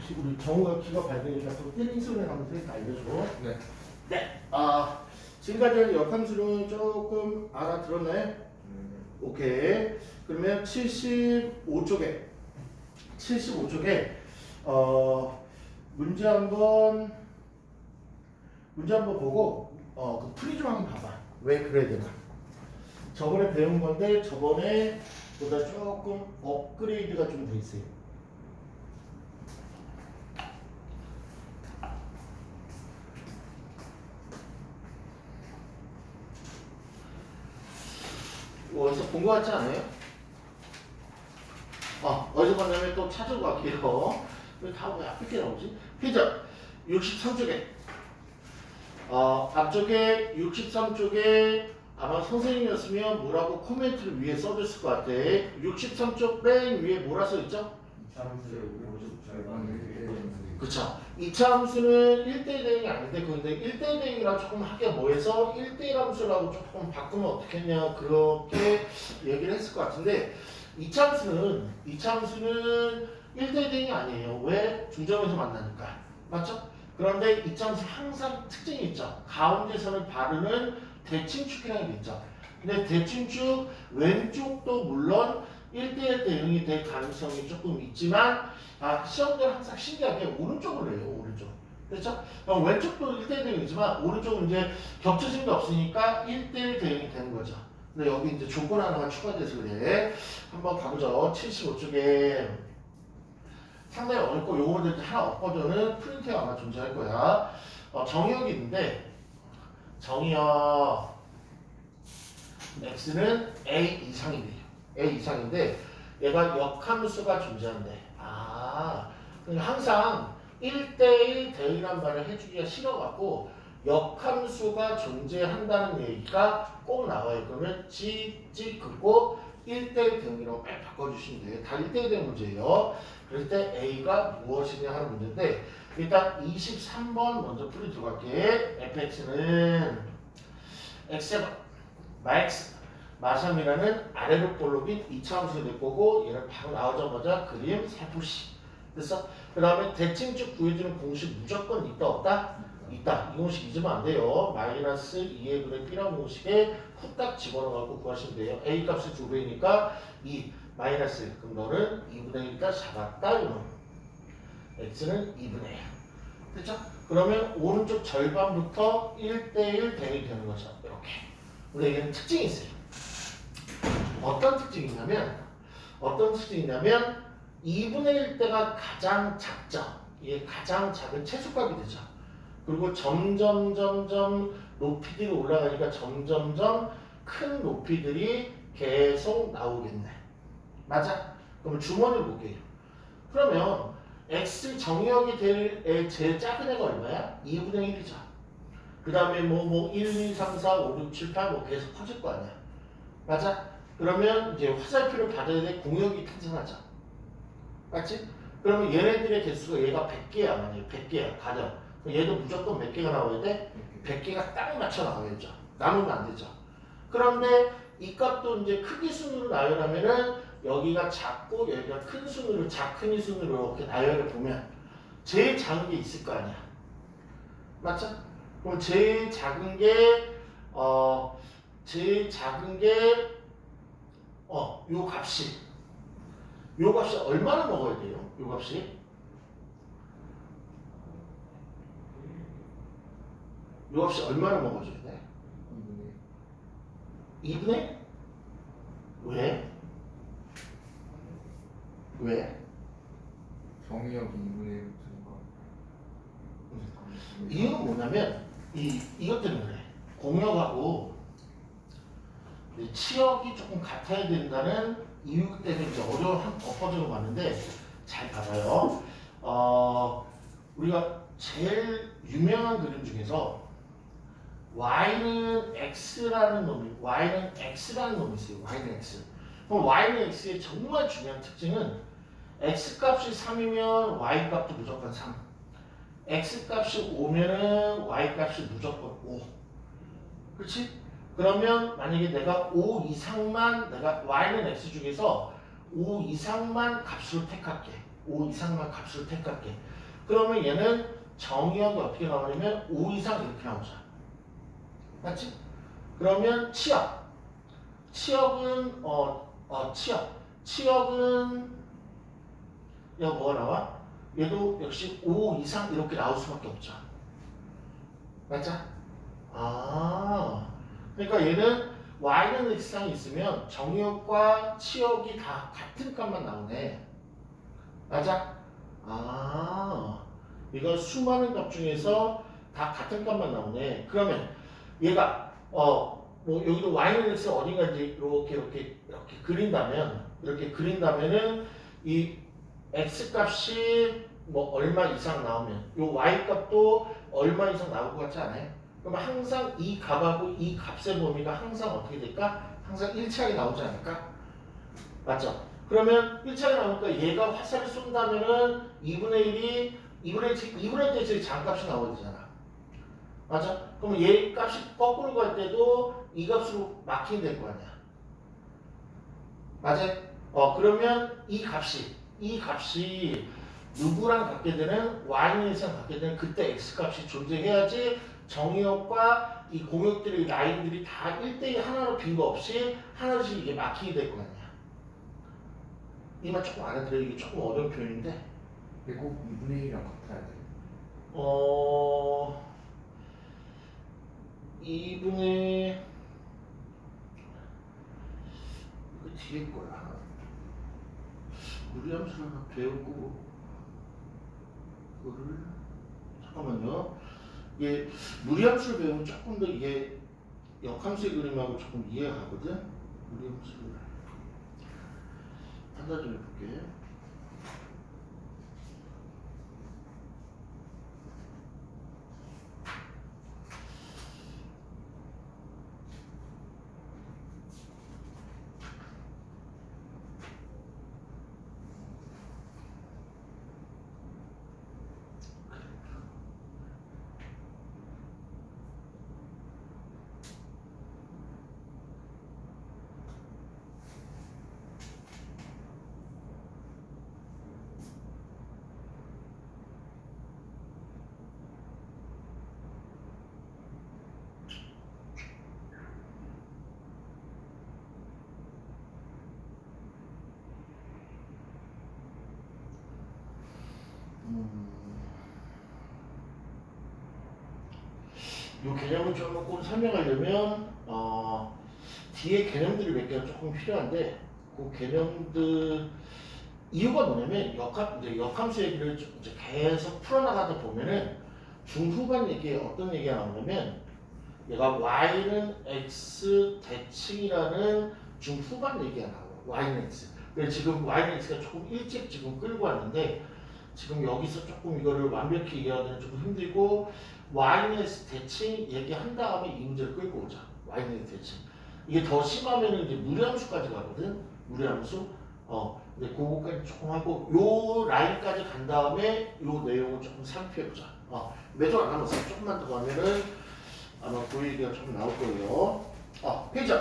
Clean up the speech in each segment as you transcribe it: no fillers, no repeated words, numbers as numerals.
혹시 우리 정우가 키가 발견이니까 또 띠링 소리 나면서 알려줘. 네. 네. 지금까지 역함수는 조금 알아들었나요? 오케이. 그러면 75쪽에 문제 한번 보고 그 풀이 좀 한번 봐봐. 왜 그래야 되나? 저번에 배운 건데 저번에 보다 조금 업그레이드가 좀 돼 있어요. 어디서 본 거 같지 않아요? 어디서 봤냐면 또 찾으고 갈게요. 왜 다 왜 앞에 나오지? 피자 63쪽에 앞쪽에 63쪽에 아마 선생님이었으면 뭐라고 코멘트를 위에 써줬을 것 같아. 63쪽 맨 위에 뭐라 써있죠? 그쵸. 2차 함수는 1대1 대응이 아닌데 근데 1대1 대응이랑 조금 하기가 뭐해서 1대1 함수라고 조금 바꾸면 어떻겠냐 그렇게 얘기를 했을 것 같은데 2차 함수는 1대1 대응이 아니에요. 왜? 중점에서 만나니까. 맞죠? 그런데 2차 함수 항상 특징이 있죠. 가운데서는 바르는 대칭축이라는 게 있죠. 근데 대칭축 왼쪽도 물론 1대1 대응이 될 가능성이 조금 있지만 시험들 항상 신기하게 오른쪽으로 해요. 오른쪽. 그렇죠? 왼쪽도 1대1 대응이지만 오른쪽은 이제 겹쳐진 게 없으니까 1대1 대응이 되는 거죠. 근데 여기 이제 조건 하나가 추가돼서 그래. 한번 가보죠. 75쪽에 상당히 어렵고 요거를 하나 엎어져는 프린트가 아마 존재할 거야. 정의역이 있는데 정의역 x는 a 이상이래요. a 이상인데 얘가 역함수가 존재한대. 그러니까 항상 1대1 대응이란 말을 해주기가 싫어갖고 역함수가 존재한다는 얘기가 꼭 나와요. 그러면 찍 긋고 1대1 대응이라고 딱 바꿔주시면 돼요. 다 1대1 대응 문제예요. 그럴 때 A가 무엇이냐 하는 문제인데 일단 23번 먼저 풀이 들어갈게. fx는 x의 max 마삼이라는 아래로 볼록인 2차 함수가 될 거고 얘를 바로 나오자마자 그림 살포시. 됐어? 그 다음에 대칭축 구해주는 공식 무조건 있다 없다? 있다. 이 공식 잊으면 안 돼요. 마이너스 2의 분의 B라는 공식에 후딱 집어넣어갖고 구하시면 돼요. A 값이 2배니까 2 마이너스. 그럼 너는 2분의 1다 잡았다. 이놈. X는 2분의 1. 됐죠? 그러면 오른쪽 절반부터 1대1 대응이 되는 거죠. 이렇게. 근데 얘는 특징이 있어요. 어떤 특징이냐면 2분의 1대가 가장 작죠. 이게 가장 작은 최소값이 되죠. 그리고 점점 높이들이 올라가니까 점점 큰 높이들이 계속 나오겠네. 맞아? 그럼 주머니를 볼게요. 그러면 x 정의역이 될 제일 작은 애가 얼마야? 2분의 1이죠. 그 다음에 1, 2, 3, 4, 5, 6, 7, 8 계속 커질 거 아니야. 맞아? 그러면 이제 화살표를 받아야 될 공역이 탄생하죠. 맞지? 그러면 얘네들의 개수가 얘가 100개야. 만약에 100개야. 가령. 얘도 무조건 몇 개가 나와야 돼? 100개가 딱 맞춰 나와야죠. 나누면 안 되죠. 그런데 이 값도 이제 크기 순으로 나열하면은 여기가 작고 여기가 큰 순으로 작은 순으로 이렇게 나열을 보면 제일 작은 게 있을 거 아니야. 맞죠? 그럼 제일 작은 게 요 값이 얼마나 먹어야 돼요? 요 값이 얼마나 먹어줘야 돼? 2분의? 왜? 정의역이 2분의 1 주니까. 이유는 뭐냐면 이것 때문에 그래. 공역하고 치역이 조금 같아야 된다는 이유 때문에 이제 어려운 엎어져서 왔는데 잘 봐봐요. 우리가 제일 유명한 그림 중에서 y는 x라는 놈이 있어요. y는 x. 그럼 y는 x의 정말 중요한 특징은 x 값이 3이면 y 값도 무조건 3. x 값이 5면은 y 값이 무조건 5. 그렇지? 그러면 만약에 내가 5 이상만 y는 x 중에서 5 이상만 값으로 택할게. 그러면 얘는 정의역이 어떻게 나오냐면 5 이상 이렇게 나오죠. 맞지? 그러면 치역은 치역은 얘가 뭐가 나와? 얘도 역시 5 이상 이렇게 나올 수밖에 없죠. 맞자? 그러니까 얘는 y는 x상이 있으면 정의역과 치역이 다 같은 값만 나오네. 맞아? 이거 수많은 값 중에서 다 같은 값만 나오네. 그러면 얘가 뭐 여기도 y는 x 어딘가 이제 이렇게 그린다면은 이 x 값이 뭐 얼마 이상 나오면 요 y 값도 얼마 이상 나올 것 같지 않아요? 그럼 항상 이 값하고 이 값의 범위가 항상 어떻게 될까? 항상 일치하게 나오지 않을까? 맞죠? 그러면 일치하게 나오니까 얘가 화살을 쏜다면은 2분의 1의 장값이 나와야 되잖아. 맞아? 그럼 얘 값이 거꾸로 갈 때도 이 값으로 마킹이 될 거 아니야. 맞아? 그러면 이 값이 누구랑 같게 되는 y에서 같게 되는 그때 x값이 존재해야지 정의역과 이 공역들의 라인들이 다 1대1 하나로 빈 거 없이 하나씩 이게 마킹이 될 거 아니야. 이 말 조금 알아들어. 이게 조금 어려운 표현인데. 근데 꼭 2분의 1이랑 같아야 돼. 2분의 그 뒤에 거야. 무리함수를 하나 배우고 그거를 잠깐만요. 이게 무리함수를 배우면 조금 더 이게 역함수의 그림하고 조금 이해가 가거든. 무리함수를 판단 좀 해볼게. 이 개념을 조금 설명하려면 뒤에 개념들이 몇 개가 조금 필요한데 그 개념들 이유가 뭐냐면 역함수 얘기를 이제 계속 풀어나가다 보면은 중후반 얘기에 어떤 얘기가 나오냐면 얘가 y는 x 대칭이라는 중후반 얘기가 나와요. y는 x. 그래서 지금 y는 x가 조금 일찍 지금 끌고 왔는데 지금 여기서 조금 이거를 완벽히 이해하기는 조금 힘들고 y는 x 대칭 얘기한 다음에 이 문제를 끌고 오자. y는 x 대칭. 이게 더 심하면은 이제 무리함수까지 가거든. 무리함수. 근데 그거까지 조금 하고 요 라인까지 간 다음에 요 내용을 조금 살펴보자. 몇 줄 안 남았어요. 조금만 더 가면은 아마 그 얘기가 좀 나올 거예요. 페이지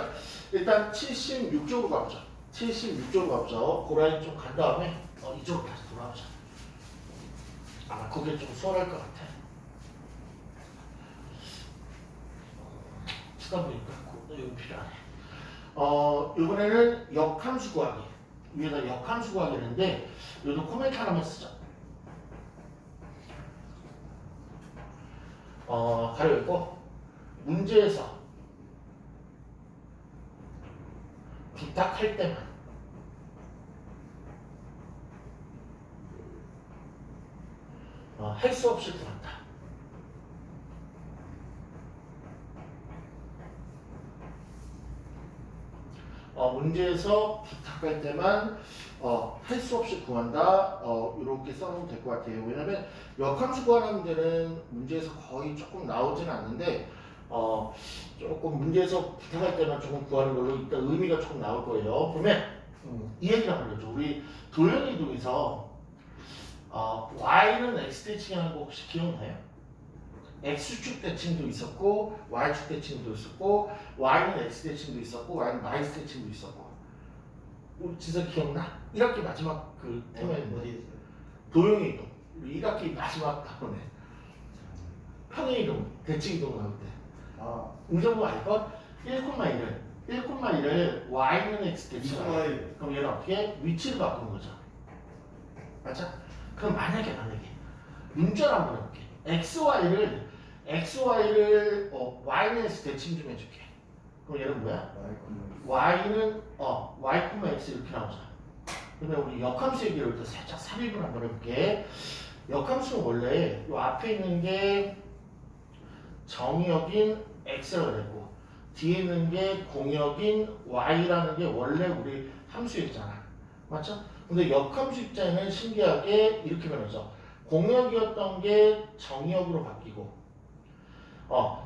일단 76쪽으로 가보자. 76쪽으로 가보자. 그 라인 좀 간 다음에 이쪽으로 다시 돌아가자. 아마 그게 좀 수월할 것 같아. 쓰다 보니까 이거 필요하네. 이번에는 역함수 구하기. 위에다 역함수 구하기 했는데 여기도 코멘트 하나만 쓰자. 가려 있고 문제에서 부탁할 때만 할 수 없이 구한다. 문제에서 부탁할 때만 할 수 없이 구한다. 이렇게 써놓으면 될 것 같아요. 왜냐면 역함수 구하는 문제는 문제에서 거의 조금 나오지는 않는데 조금 문제에서 부탁할 때만 조금 구하는 걸로 이따 의미가 조금 나올 거예요. 그러면 이 얘기를 한번 해줘. 우리 도형이동에서 y는 x 대칭이라는 거 혹시 기억나요? x축 대칭도 있었고 y축 대칭도 있었고 y는 x 대칭도 있었고 y는 y 대칭도 있었고 우리 진짜 기억나? 이렇게 마지막 그 테마였는데 어디 있어요? 도형이동 우리 1학기 마지막 단원에 평행이동, 대칭이동 나올 때 아, 의정부 알걸? 1,1을 y는 x 대칭 Y. 그럼 얘는 어떻게? 위치를 바꾸는 거죠. 맞죠? 그럼 만약에 문자를 한번 해볼게. xy를 y는 x 대칭 좀 해줄게. 그럼 얘는 뭐야? y는 y, x 이렇게 나오잖아. 그러면 우리 역함수 얘기를 또 살짝 삽입을 한번 해볼게. 역함수는 원래 이 앞에 있는 게 정의역인 x라고 했고 뒤에 있는 게 공역인 y라는 게 원래 우리 함수였잖아. 맞죠? 근데 역함수 입장에는 신기하게 이렇게 변하죠. 공역이었던 게 정의역으로 바뀌고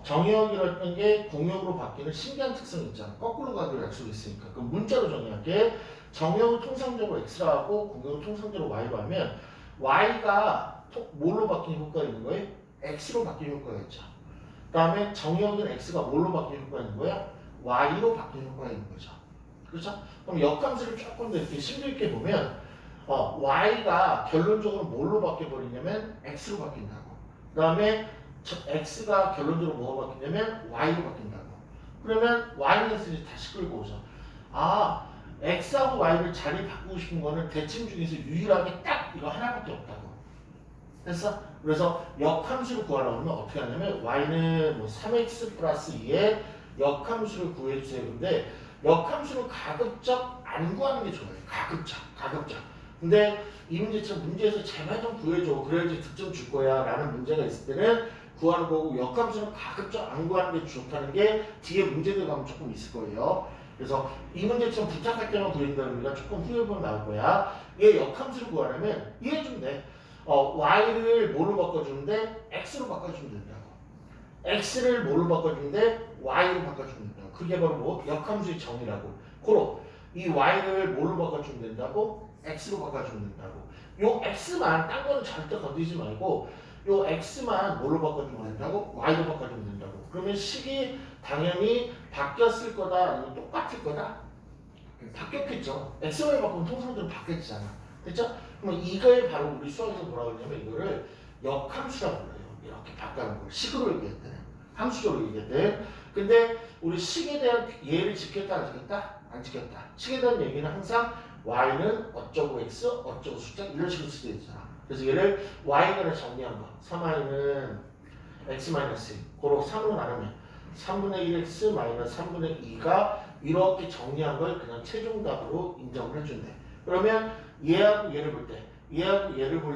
정의역이었던 게 공역으로 바뀌는 신기한 특성이 있잖아. 거꾸로 가도 약속이 있으니까. 그럼 문자로 정의할게. 정의역을 통상적으로 x로 하고 공역을 통상적으로 y로 하면 y가 뭘로 바뀌는 효과가 있는 거예요? x로 바뀌는 효과가 있죠. 그 다음에 정의역인 x가 뭘로 바뀌는 효과가 있는 거야? y로 바뀌는 효과가 있는 거죠. 그렇죠? 그럼 역함수를 조금 더 이렇게 심도 있게 보면 y가 결론적으로 뭘로 바뀌어버리냐면 x로 바뀐다고. 그 다음에 x가 결론적으로 뭐가 바뀌냐면 y로 바뀐다고. 그러면 y는 다시 끌고 오죠. 아, x하고 y를 자리 바꾸고 싶은 거는 대칭 중에서 유일하게 딱 이거 하나밖에 없다고. 됐어? 그래서 역함수를 구하려고 하면 어떻게 하냐면 y는 뭐 3x 플러스 2의 역함수를 구해주세요. 근데 역함수는 가급적 안 구하는 게 좋아요. 가급적. 근데 이 문제처럼 문제에서 제발 좀 구해줘. 그래야지 득점 줄 거야. 라는 문제가 있을 때는 구하는 거고 역함수는 가급적 안 구하는 게 좋다는 게 뒤에 문제들 가면 조금 있을 거예요. 그래서 이 문제처럼 부탁할 때만 구한다는 의미가 조금 후에 보면 나올 거야. 얘 역함수를 구하려면 이해해주면 돼. y를 뭐로 바꿔주는데 x로 바꿔주면 된다고. x를 뭐로 바꿔주는데 y로 바꿔주면 된다고. 그게 바로 뭐? 역함수의 정의라고. 고로 이 y를 뭐로 바꿔주면 된다고? x로 바꿔주면 된다고. 요 x만 딴 거는 절대 건드리지 말고 요 x만 뭐로 바꿔주면 된다고? y로 바꿔주면 된다고. 그러면 식이 당연히 바뀌었을 거다 아니면 똑같을 거다? 바뀌었겠죠. x만 바꾸면 통상적으로 바뀌었잖아. 됐죠? 그럼 이거에 바로 우리 수학에서 뭐라고 하냐면 이거를 역함수라고 불러요. 이렇게 바꿔놓은 걸 식으로 얘기할 때는 함수적으로 얘기할 때. 근데 우리 식에 대한 예를 지켰다 안 지켰다? 안 지켰다. 식에 대한 얘기는 항상 y는 어쩌고 x 어쩌고 숫자 이런 식으로 쓰여 있잖아. 그래서 얘를 y를 정리한 거 3y는 x-2 고로 3으로 나누면 3분의 1x 마이너스 3분의 2가 이렇게 정리한 걸 그냥 최종답으로 인정을 해준대. 그러면 얘하고 얘를 볼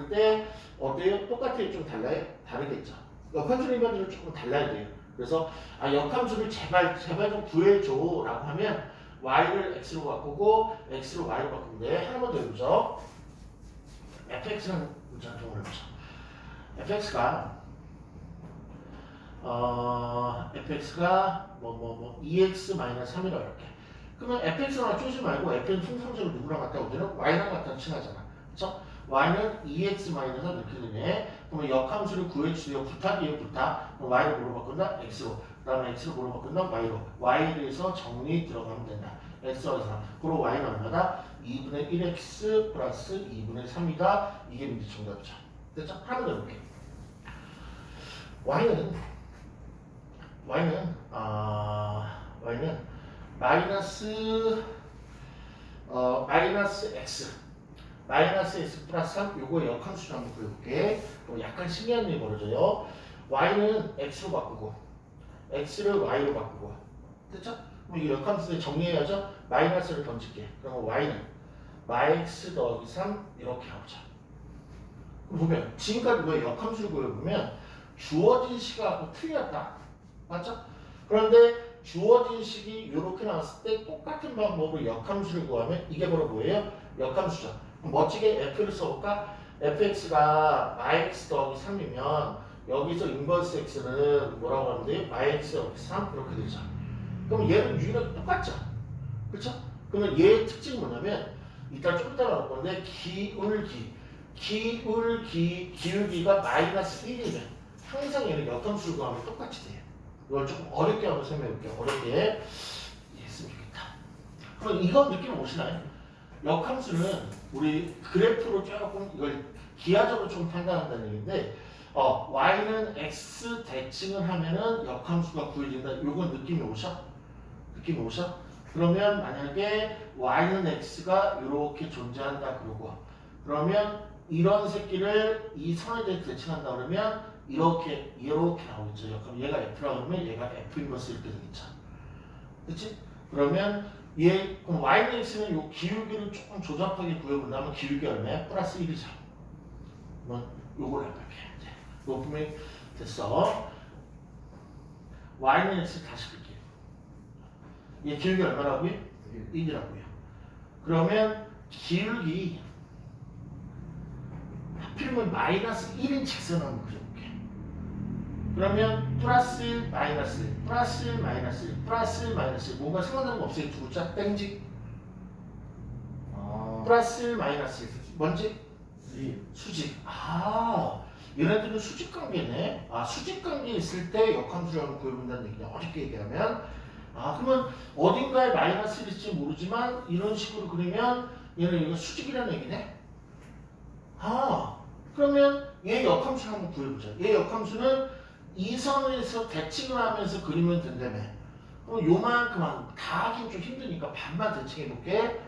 때 어때요? 똑같아요? 좀 달라요? 다르겠죠. 역함수 일반적으로 조금 달라야 돼요. 그래서 역함수를 제발 좀 구해줘 라고 하면 y를 x로 바꾸고 x로 y로 바꾸면 돼. 하나만 더 해보죠. fx는 문자 좀 해보죠. fx가 2x-3이라고 이렇게. 그러면 fx랑 쪼지 말고 f는 통상적으로 누구랑 같다 오면 y랑 같다 친하잖아. 그쵸? y는 2x-3 이렇게 되네. 그러면 역함수를 구해주세요. 부탁이에요, 부탁. 그럼 y를 뭐로 바꾼다? x로. 그 다음에 x를 뭐로 바꾼다? y로. y에 대해서 정리 들어가면 된다. x와 3. 그리고 y는 얼마다? 2분의 1x 플러스 2분의 3이다. 이게 문제 정답이죠. 됐죠? 하나 더 해볼게. y는 마이너스 x 플러스 3 요거의 역함수를 한번 구해볼게. 약간 신기한 일이 벌어져요. y는 x로 바꾸고 x를 y로 바꾸고 됐죠? 그럼 이 역함수를 정리해야죠. 마이너스를 던질게. 그러면 y는 마x 더하기 3 이렇게 나오죠. 그럼 보면 지금까지 왜 역함수를 구해보면 주어진 식하고 틀렸다. 맞죠? 그런데 주어진 식이 이렇게 나왔을 때 똑같은 방법으로 역함수를 구하면 이게 바로 뭐예요? 역함수죠. 멋지게 f를 써볼까? fx가 마x 더하기 3이면 여기서 인버스 x는 뭐라고 하면 돼요? 마x 더하기 3 이렇게 되죠. 그럼 얘는 유일하게 똑같죠? 그렇죠? 그러면 얘의 특징이 뭐냐면 이따 좀 이따 나올 건데 기울기가 마이너스 1이면 항상 얘는 역함수를 구하면 똑같이 돼요. 이걸 조금 어렵게 한번 설명해 볼게요. 어렵게 이해했으면 좋겠다. 그럼 이건 느낌 오시나요? 역함수는 우리 그래프로 조금 이걸 기하적으로 좀 판단한다는 얘기인데 y는 x 대칭을 하면은 역함수가 구해진다. 요건 느낌이 오셔? 느낌이 오셔? 그러면 만약에 y는 x가 이렇게 존재한다 그러고 그러면 이런 새끼를 이 선에 대해 대칭한다 그러면 이렇게 나오겠죠. 그럼 얘가 f라고 그러면 얘가 f 인버스 이렇게 되겠죠. 그렇지? 그러면 그럼 y는 x는 요 기울기를 조금 조잡하게 구해본다면 기울기 얼마야? 플러스 1이죠. 그러면 요걸 해볼게. 이제 높으면 됐어. y는 x 다시 볼게요. 얘 기울기 얼마라고요? 1이라고요. 그러면 기울기 하필이면 마이너스 1인 직선을 한번 그려볼게. 그러면 플러스 1, 마이너스 1, 플러스 1, 마이너스 1, 플러스 1, 마이너스 1 뭔가 상관다는 거 없어요. 두 글자 땡지. 플러스 1, 마이너스 1 뭔지? 수직. 얘네들은 수직 관계네. 수직 관계 있을 때 역함수를 한번 구해본다는 얘기냐. 어렵게 얘기하면 그러면 어딘가에 마이너스 1일지 모르지만 이런 식으로 그리면 얘는 이거 수직이라는 얘기네. 그러면 얘 역함수를 한번 구해보자. 얘 역함수는 이 선에서 대칭을 하면서 그리면 된다며. 그럼 요만큼 다 하긴 좀 힘드니까 반만 대칭해볼게.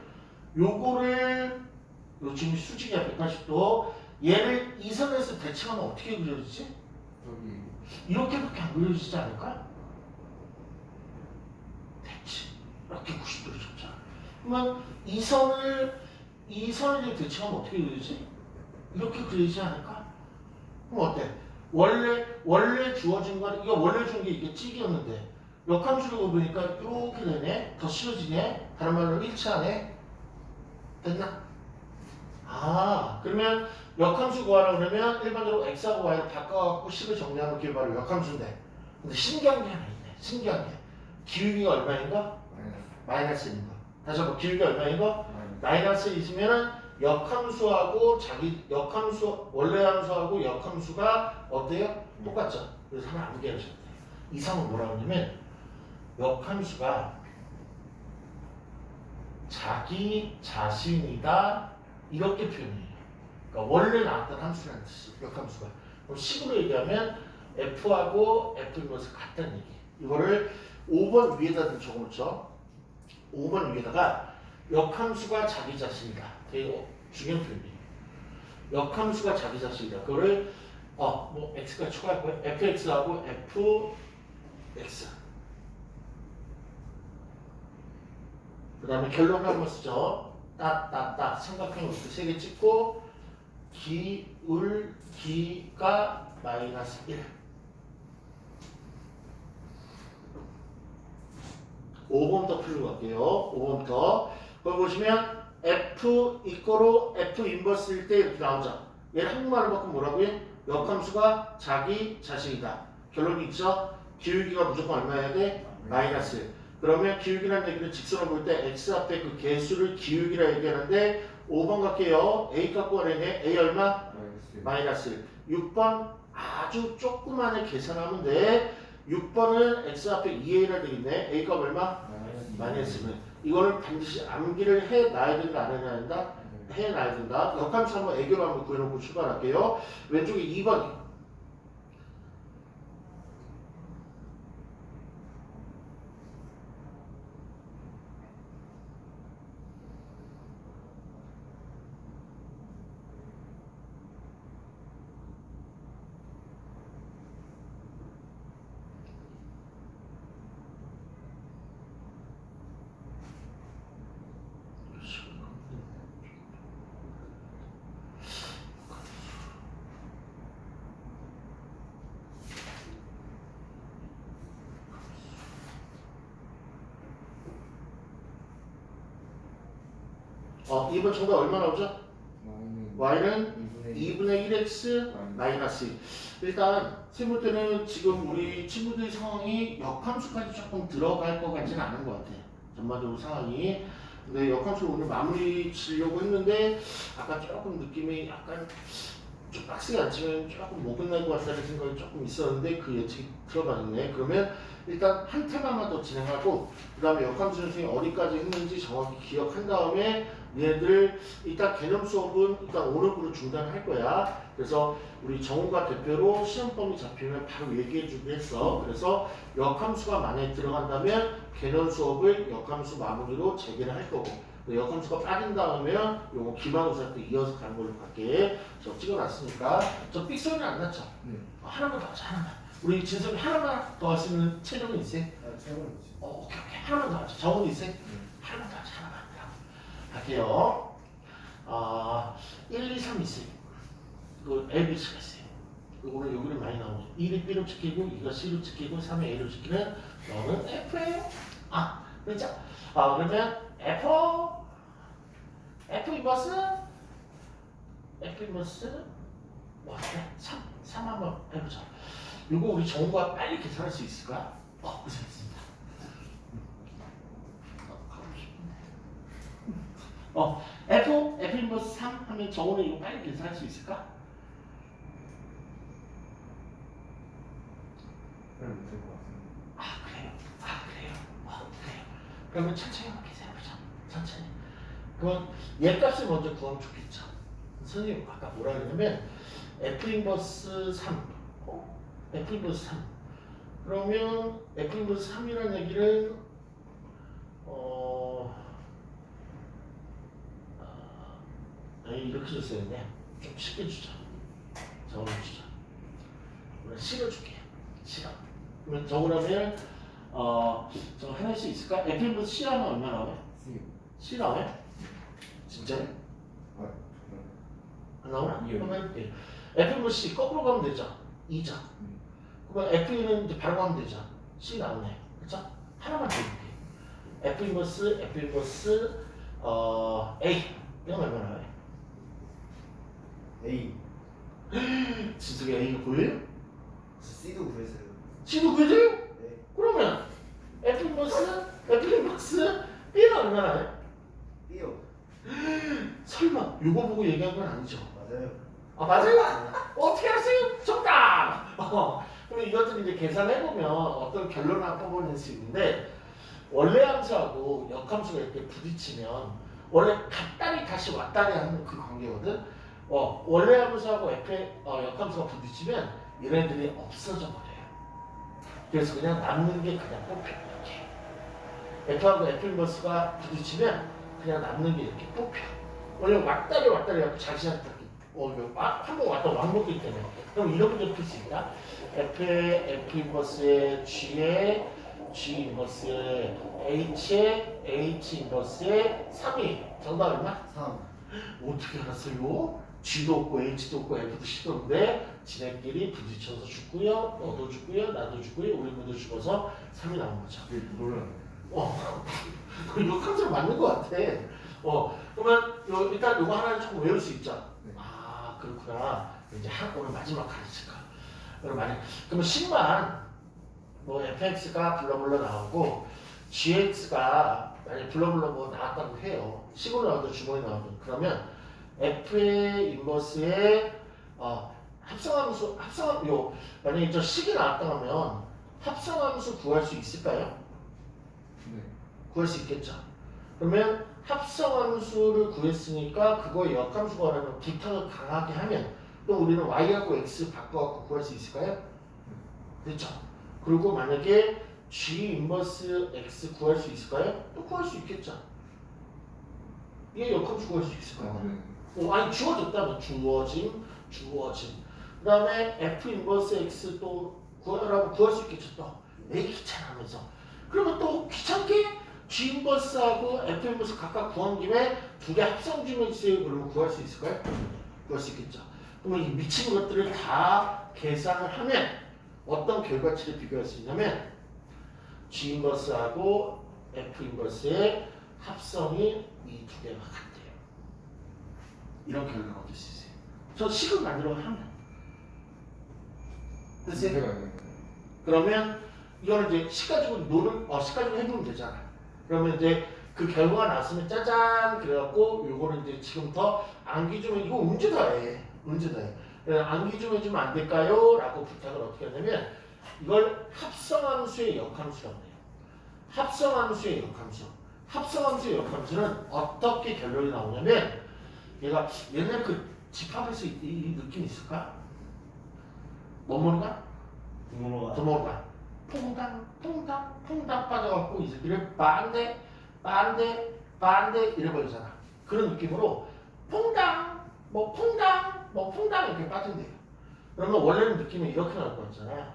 요거를 요 지금 수직이야 180도. 얘를 이 선에서 대칭하면 어떻게 그려지지? 이렇게밖에 안 그려지지 않을까? 대칭 이렇게 90도로 줬잖아. 그러면 이 선에 대칭하면 어떻게 그려지지? 이렇게 그려지지 않을까? 그럼 어때? 원래 주어진 건 이거 원래 준 게 이게 찌개였는데 역함수로 보니까 이렇게 되네. 더 씌워지네. 다른 말로 일치하네. 됐나? 그러면 역함수 구하라 그러면 일반적으로 x하고 y를 바꿔갖고 10을 정리하면 그게 바로 역함수인데 근데 신기한 게 하나 있네. 신기한 게 기울기가 얼마인 거? 마이너스인 거. 다시 한번 기울기가 얼마인 거? 마이너스 있으면은 역함수하고 원래 함수하고 역함수가 어때요? 똑같죠? 그래서 하나 안 깨우셨대. 이상은 뭐라고 하냐면 역함수가 자기 자신이다 이렇게 표현해요. 그러니까 원래 나왔던 함수라는 뜻이 역함수가. 그럼 식으로 얘기하면 f하고 f 인버스 같다는 얘기. 이거를 5번 위에다 적어놓죠. 5번 위에다가 역함수가 자기 자신이다. 되게 중요한 표현이에요. 역함수가 자기 자신이다. 그거를 뭐 x가 추가할 거예요. fx하고 fx. 그 다음에 결론을 한번 쓰죠. 따따따 삼각형 이렇게 3개 찍고 기울기가 마이너스 1. 5번부터 풀고 갈게요. 5번부터. 그걸 보시면 f 이꼬로 f 인버스일 때 이렇게 나오죠. 얘를 한국말로 바꾸면 뭐라고요? 역함수가 자기 자신이다. 결론이 있죠? 기울기가 무조건 얼마여야 돼? 마이너스 1. 그러면 기울기라는 얘기는 직선을 볼 때 x 앞에 그 개수를 기울기라 얘기하는데 5번 갈게요. a 값 구하래네. a 얼마? 마이너스 1. 6번 아주 조그만에 계산하면 돼. 6번은 x 앞에 2a라 되겠네. a 값 얼마? 마이너스 1. 이거는 반드시 암기를 해놔야 된다, 안 해놔야 된다? 해놔야 된다. 역함수 한번 애교로 한번 구해놓고 출발할게요. 왼쪽에 2번. 이번 정답 얼마 나오죠? y는 2분의 1x 마이너스 1. 일단 세볼 때는 지금 우리 친구들 상황이 역함수까지 조금 들어갈 것 같지는 않은 것 같아요. 전반적으로 상황이. 근데 역함수를 오늘 마무리 치려고 했는데 아까 조금 느낌이 약간 좀 빡세게 안 치면 조금 못 끝날 것 같다는 생각이 조금 있었는데 그 예측이 들어봤네. 그러면 일단 한 테마만 더 진행하고 그 다음에 역함수 선생님이 어디까지 했는지 정확히 기억한 다음에 얘들 일단 개념 수업은 일단 오늘 부로 중단할 거야. 그래서 우리 정우가 대표로 시험 범위 잡히면 바로 얘기해주기로 했어. 그래서 역함수가 만약에 들어간다면 개념 수업을 역함수 마무리로 재개를 할 거고, 역함수가 빠진 다음에면 요거 기말고사 때 이어서 가는 걸로 갈게. 저 찍어놨으니까 저 삑 소리는 안 났죠? 네. 하나만 더 하자. 하나만. 우리 진석이 하나만 더 할 수 있는 체력은 있어요? 세번이지. 오케이. 하나만 더 하자. 정훈이 있어요? 하나만 더 하자. 하나만 더. 할게요. 1, 2, 3 있어요. 그 ABC가 있어요. 오늘 여기를 많이 나오죠. 1이 B로 찍히고 2가 C로 찍히고 3이 A로 찍히는 너는 F예요. 그렇죠? 그러면 F 인버스 뭐 그래? 3 한번 해보자. 이거 우리 정우가 빨리 계산할 수 있을까? 고생했습니다. 가고 싶은데. F 인버스 3 하면 정우는 이거 빨리 계산할 수 있을까? 그럼 못할 것 같습니다. 그래요. 그래요. 그러면 천천히 한번 계산해보자. 천천히. 그럼 얘 값을 먼저 구하면 좋겠죠. 선생님 아까 뭐라 그랬냐면 F 인버스 3. F 인버스 3. 그러면 F 인버스 3이라는 얘기는 이렇게 줬어야 했네. 좀 쉽게 주자. 적어주자. C로 줄게. C로. 그러면 적으라면 저거 해낼 수 있을까? F 인버스 C라면 얼마 나와요? C 나와요? 진짜요? 안 나오나? 예. 그러면 해볼게. F 인버스 C 거꾸로 가면 되죠? 2죠. 그러면 F는 이제 바로 가면 되죠. C 나오네. 그렇죠? 하나만 더 볼게. F 인버스 A. 이건 얼마 나와요? A. 진석이 A가 보여요? C도 구했어요. C도 그죠? 네. 그러면 F 인버스 B는 얼마 나와요? B요. 설마 이거 보고 얘기한 건 아니죠? 맞아요. 맞아요? 어떻게 알았어요? 정답! 그럼 이것들 이제 계산해보면 어떤 결론을 뽑아낼 수 있는데, 원래 함수하고 역함수가 이렇게 부딪히면 원래 갔다리 다시 왔다리 하는 그 관계거든. 원래 함수하고 역함수가 부딪히면 얘네들이 없어져 버려요. 그래서 그냥 남는 게 그냥 뽑혀 이렇게. F하고 F 인버스가 부딪히면 그냥 남는 게 이렇게 뽑혀. 원래 왔다리 하고 자신한테 한번 왔다 왕복기 때문에. 그럼 이런 문제 풀 수 있다. F의 F 인버스에 G에 G 인버스에 H에 H 인버스에 3이 정답 얼마? 3. 어떻게 알았어요? G도 없고 H도 없고 F도 C도 없는데 지네끼리 부딪혀서 죽고요. 너도 죽고요. 나도 죽고요. 우리 모두 죽어서 3이 나온 거죠. 놀랐네. 이거 컨셉 맞는 것 같아. 그러면 일단 이거 하나를 조금 외울 수 있죠. 네. 그렇구나. 이제 오늘 마지막 가르칠 거야. 그러면 10만 뭐 fx가 블러블러 나오고 gx가 만약 블러블러 뭐 나왔다고 해요. 식으로 나오든 주머니 나오든 그러면 f의 인버스에 합성함수 만약에 저 식이 나왔다 하면 합성함수 구할 수 있을까요? 네. 구할 수 있겠죠. 그러면 합성함수를 구했으니까 그거 역함수 구하려면 부탁을 강하게 하면 또 우리는 y하고 x 바꿔갖고 구할 수 있을까요? 그렇죠. 그리고 만약에 g 인버스 x 구할 수 있을까요? 또 구할 수 있겠죠. 이게 역함수 구할 수 있을까요? 네. 아니 주어졌다면 주어짐. 그 다음에 f 인버스 x 또 구하라고 구할 수 있겠죠. 또 왜 귀찮아하면서 그러면 또 귀찮게 g 인버스하고 f 인버스 각각 구한 김에 두 개 합성 주면 있어요. 그러면 구할 수 있을까요? 구할 수 있겠죠. 그러면 이 미친 것들을 다 계산을 하면 어떤 결과치를 비교할 수 있냐면 g 인버스하고 f 인버스의 합성이 이 두 개가 같대요. 이런 결과가 얻을 수 있어요. 저 식을 만들어 하면 됐어요? 그러면 이거는 이제 식 가지고 식 가지고 해보면 되잖아. 그러면 이제 그 결과가 나왔으면 짜잔 그래갖고 요거는 이제 지금부터 암기 좀 이거 문제다 해. 암기 좀 해주면 안 될까요? 라고 부탁을 어떻게 하냐면 이걸 합성함수의 역함수라고 해요. 합성함수의 역함수. 합성함수의 역함수는 어떻게 결론이 나오냐면 얘가 옛날 그 집합에서 이 느낌 있을까? 뭐뭐가? 부모가 도모가 퐁당 퐁당 퐁당 빠져갖고 이 새끼를 반대 반대 반대 이래버리잖아. 그런 느낌으로 퐁당 뭐 퐁당 뭐 퐁당 이렇게 빠진대요. 그러면 원래는 느낌이 이렇게 나올 거였잖아.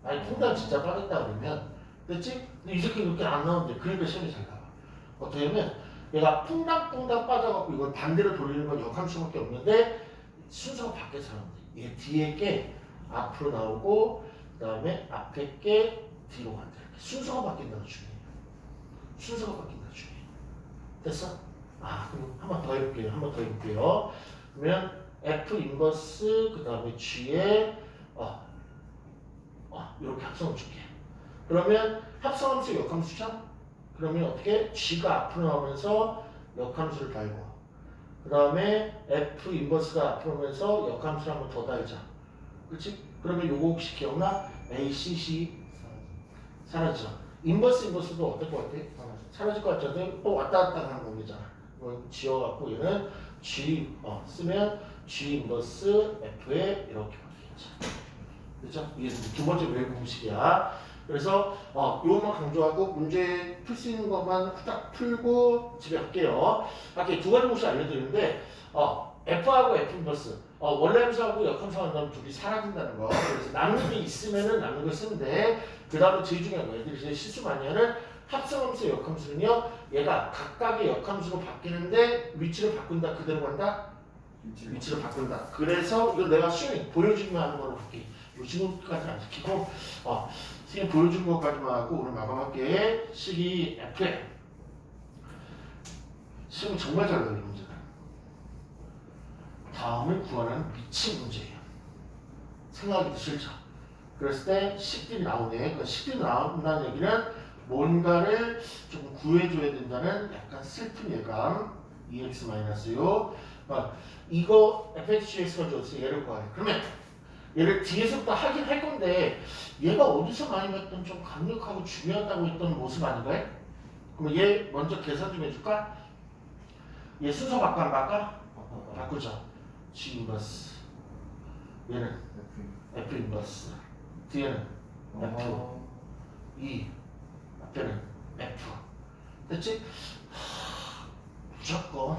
아니 퐁당 진짜 빠졌다 그러면 됐지? 근데 이 새끼 이렇게 안 나오는데 그러니까 시험이 잘 나와. 어떻게 하면 얘가 퐁당 퐁당 빠져갖고 이걸 반대로 돌리는 건 역함수밖에 없는데 순서가 바뀌어서 하는데 얘 뒤에 게 앞으로 나오고 그 다음에 앞에 게 뒤로 간다. 이렇게 순서가 바뀐다가 중요해요. 순서가 바뀐다가 중요해요. 됐어? 그럼 한 번 더 해볼게요. 한 번 더 해볼게요. 그러면 F 인버스 그 다음에 G에 이렇게 합성을 줄게. 그러면 합성함수 역함수죠? 그러면 어떻게? G가 앞으로 나오면서 역함수를 달고 그 다음에 F 인버스가 앞으로 오면서 역함수를 한 번 더 달자. 그렇지? 그러면 요거 혹시 기억나? ACC 사라져. 인버스도 어떨 것 같아? 사라질 것 같잖아. 또 왔다 갔다 하는 거잖아. 지워갖고 얘는 G 쓰면 G 인버스 F에 이렇게 바뀌겠죠. 그렇죠? 이게 두 번째 외부 공식이야. 그래서 요것만 강조하고 문제 풀 수 있는 것만 후딱 풀고 집에 갈게요. 아까 두 가지 공식 알려드리는데 F하고 F 인버스 원래 함수하고 역함수 한다면 둘이 사라진다는 거. 그래서 남는 게 있으면은 남는 걸 쓰면 돼. 그 다음에 제일 중요한 거 애들이 제일 실수 많이 하는 합성함수의 역함수는요. 얘가 각각의 역함수로 바뀌는데 위치를 바꾼다. 그대로 간다. 위치를 바꾼다. 그래서 이건 내가 수행 보여주기만 하는 거로 볼게. 요 지금까지 안 시키고 수행 보여준 것까지만 하고 오늘 마감할게. 식이 F에 시험 정말 잘 나와요. 문제가. 다음을 구하는 미친 문제예요. 생각하기도 싫죠. 그랬을 때 식들이 나오네. 그 식들이 나온다는 얘기는 뭔가를 좀 구해줘야 된다는 약간 슬픈 예감. EX-요. 이거 fxgx가 줬어. 얘를 구하래. 그러면 얘를 뒤에서부터 하긴 할 건데 얘가 어디서 많이 봤던 좀 강력하고 중요하다고 했던 모습 아닌가요? 그럼 얘 먼저 계산 좀 해줄까? 얘 순서 바꿔 안 바꿔? 바꾸자. G 인버스 얘는 F 인버스 뒤에는 F E 앞에는 F 됐지? 무조건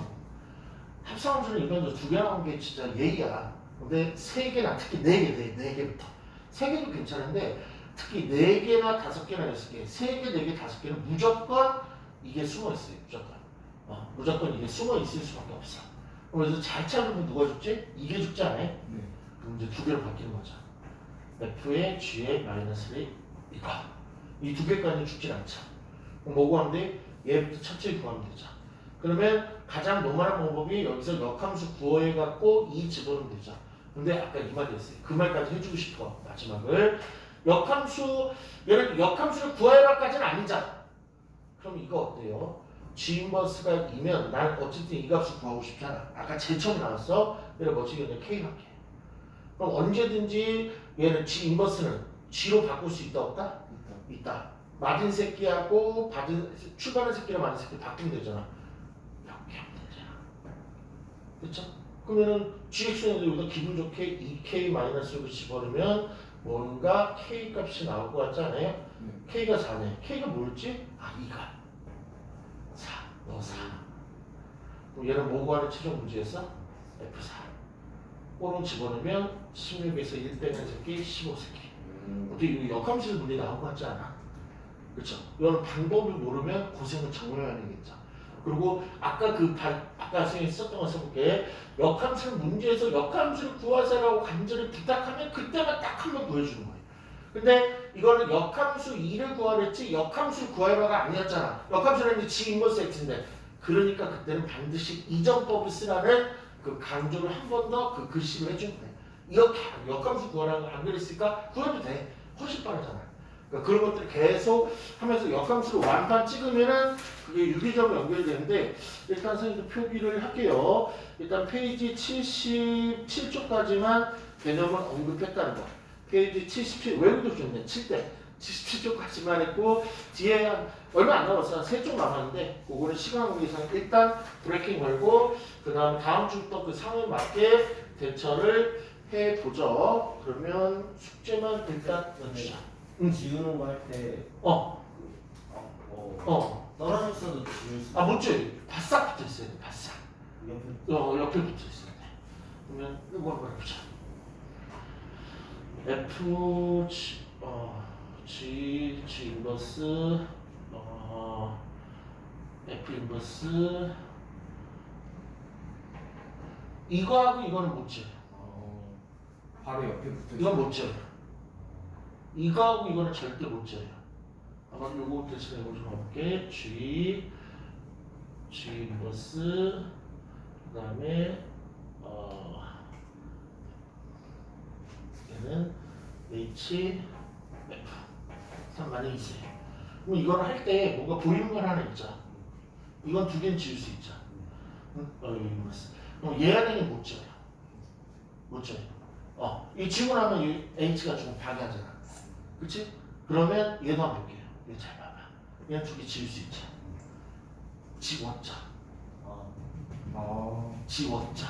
합성함수는 일반적으로 두 개 나온 게 진짜 예의야. 근데 세 개나 특히 네 개부터 세 개도 괜찮은데 특히 네 개나 다섯 개나 여섯 개, 세 개, 네 개, 다섯 개는 무조건 이게 숨어 있어요. 무조건 이게 숨어 있을 수밖에 없어. 그래서 잘 찾으면 누가 죽지? 이게 죽지 않아요? 네. 그럼 이제 두 개로 바뀌는 거죠. F에 G에 마이너스 1 이거. 이 두 개까지는 죽진 않죠. 그럼 뭐 구하면 돼? 얘부터 첫째 구하면 되죠. 그러면 가장 노멀한 방법이 여기서 역함수 구해갖고 2 집어넣으면 되죠. 근데 아까 이 말이었어요. 그 말까지 해주고 싶어. 마지막을. 얘를 역함수를 구해라까지는 아니잖아. 그럼 이거 어때요? G 인버스가 2면 난 어쨌든 이 값을 구하고 싶잖아. 아까 제일 처음에 나왔어. 그래 멋지게 그냥 K 할게. 그럼 언제든지 얘는 G 인버스는 G로 바꿀 수 있다 없다? 있다. 맞은 새끼하고 출발한 새끼랑 맞은 새끼 바꾸면 되잖아. 이렇게 하면 되잖아. 그쵸? 그러면은 GX는 여기다 기분 좋게 2K-를 집어넣으면 뭔가 K 값이 나올 것 같지 않아요? 네. K가 4네. K가 뭐였지? 2가 4. 너 4. 그럼 얘는 뭐 구하는 최종 문제였어? F4. 꼬로 집어넣으면 16에서 1 빼는 새끼 15새끼. 어떻게 이거 역함수 문제 나온 것 같지 않아? 그렇죠? 이런 방법을 모르면 고생을 정말 많이 하겠죠. 그리고 아까 아까 선생님이 썼던 거 써볼게. 역함수를 문제에서 역함수를 구하세요라고 간절히 부탁하면 그때만 딱 한 번 구해주는 거예요. 근데 이거는 역함수 2를 구하랬지 역함수를 구하라가 아니었잖아. 역함수는 G 인버스 X인데 그러니까 그때는 반드시 이전법을 쓰라는 그 강조를 한 번 더 그 글씨로 해주는 거예요. 이렇게 역함수 구하라는 거 안 그랬으니까 구해도 돼. 훨씬 빠르잖아. 그러니까 그런 것들 계속 하면서 역함수로 완판 찍으면은 그게 유기적으로 연결되는데 일단 선생님도 표기를 할게요. 일단 페이지 77쪽까지만 개념을 언급했다는 거. 페이지 77 외국도 좋네. 7대 77쪽까지만 했고 뒤에 얼마 안 남았어. 한 3쪽 남았는데 그거는 시간 관계상 일단 브레이킹 걸고 그 다음 주부터 그 상황에 맞게 대처를 해보죠. 그러면 숙제만 일단 넣어주자. 지우는 거 할 때 떨어졌어도 지울 수. 못 줘요. 바싹 붙어 있어야 돼. 바싹. 옆에 옆에 붙어 있어야 돼. 그러면 이거 한번 해보자. F G 인버스 F 인버스 이거하고 이거는 못 줘요. 바로 옆에 붙어 이건 못 줘요. 이거하고 이거는 절대 못 줘요. 아마 요거 대신에 이거 좀 해볼게. G 인버스 그 다음에 얘는 H F 3만에 있어요. 그럼 이걸 할 때 뭔가 보이는 건 하나 있죠. 이건 두 개는 지울 수 있죠. 여기 인버스. 그럼 얘 안에는 못 줘요. 못 줘요. 이 지고 나면 이 H가 좀 방해하잖아. 그치? 그러면 얘도 한번 볼게요. 얘 잘 봐봐. 얘는 두 개 지울 수 있죠. 지웠죠. 지웠죠.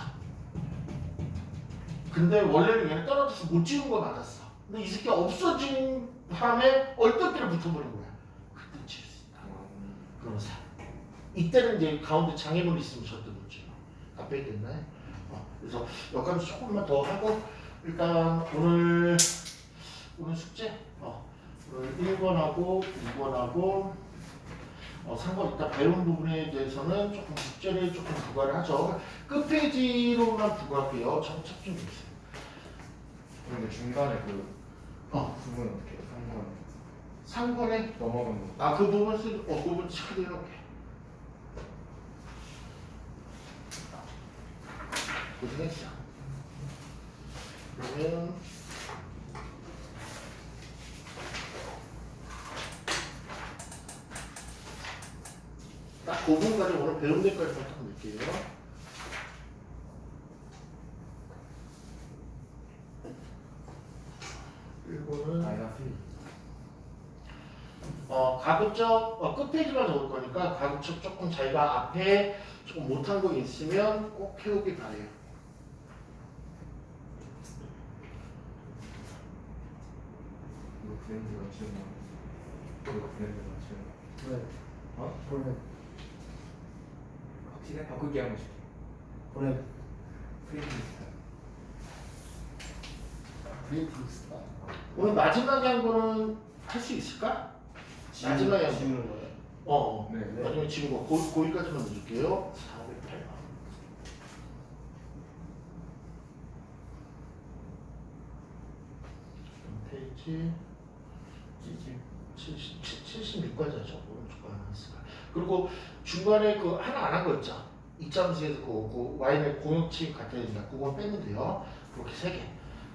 근데 원래는 얘는 떨어져서 못 지운 거 맞았어. 근데 이 새끼 없어진 바람에 얼떨결에 붙어버린 거야. 그때 지울 수 있다. 그러면서 이때는 이제 가운데 장애물 있으면 절대 못 지워. 다 빼겠나요? 그래서 역함수 조금만 더 하고 일단 오늘 숙제 오늘 1번하고 2번하고 3번 이따 배운 부분에 대해서는 조금 숙제를 조금 부과를 하죠. 끝 페이지로만 부과할게요. 첫 좀 주세요. 근데 중간에 그 부분 어떻게 해요? 3번에 넘어가는 거. 그 부분 그 부분 체크해 놓을게. 고생했어. 그러면 딱 5분까지 오늘 배운 데까지 딱 넣을게요. 일본은 마이너스 1. 가급적 끝 페이지만 적을 거니까 가급적 조금 자기가 앞에 조금 못한 거 있으면 꼭 해오길 바래요. 이거 브랜드가 지금 이거 브랜드가 지금 네. 보내 확실해? 바꾸기 하고 싶어. 보내 프린트 스타일. 프린팅 스타. 오늘 마지막에 한 거는 할 수 있을까? 마지막에 한 거. 지우는 거예요. 네. 마지막에 지금 거기까지만 넣어줄게요. 408번. 페이지 76까지 하죠. 오른쪽 거 하나 했을까. 그리고 중간에 그 하나 안 한 거 있죠. 2.4에서 그 Y는 공역치 같아야 된다. 그건 빼면 돼요. 그렇게 3개.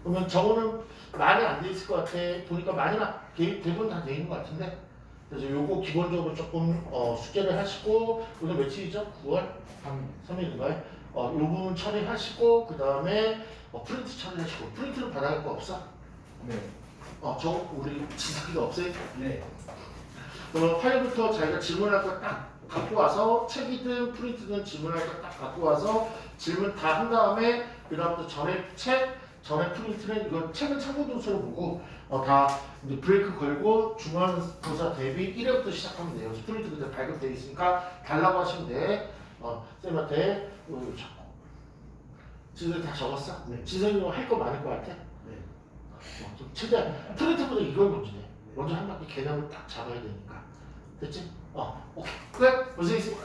그러면 저거는 많이 안 돼 있을 것 같아. 보니까 많이 대부분 다 돼 있는 것 같은데. 그래서 요거 기본적으로 조금 숙제를 하시고 오늘 며칠이죠? 9월 3일인가요? 요 부분 처리하시고 그 다음에 프린트 처리하시고 프린트는 받아갈 거 없어? 네. 저 우리 지식이가 없어요? 네. 그럼 파일부터 자기가 질문할 거 딱 갖고 와서 책이든 프린트든 질문할 거 딱 갖고 와서 질문 다 한 다음에 그 다음부터 전에 프린트는 이건 책은 참고 동서로 보고 다 이제 브레이크 걸고 중간고사 대비 1회부터 시작하면 돼요. 프린트 그때 발급되어 있으니까 달라고 하시면 돼. 쌤한테 자꾸 지들 다 적었어? 네. 지선이 할 거 많을 것 같아? 네. 좀 최대한 프린트보다 이걸 먼저네. 먼저 한 바퀴 개념을 딱 잡아야 되니까. 됐지? 오케이. 끝. 고생했습니다.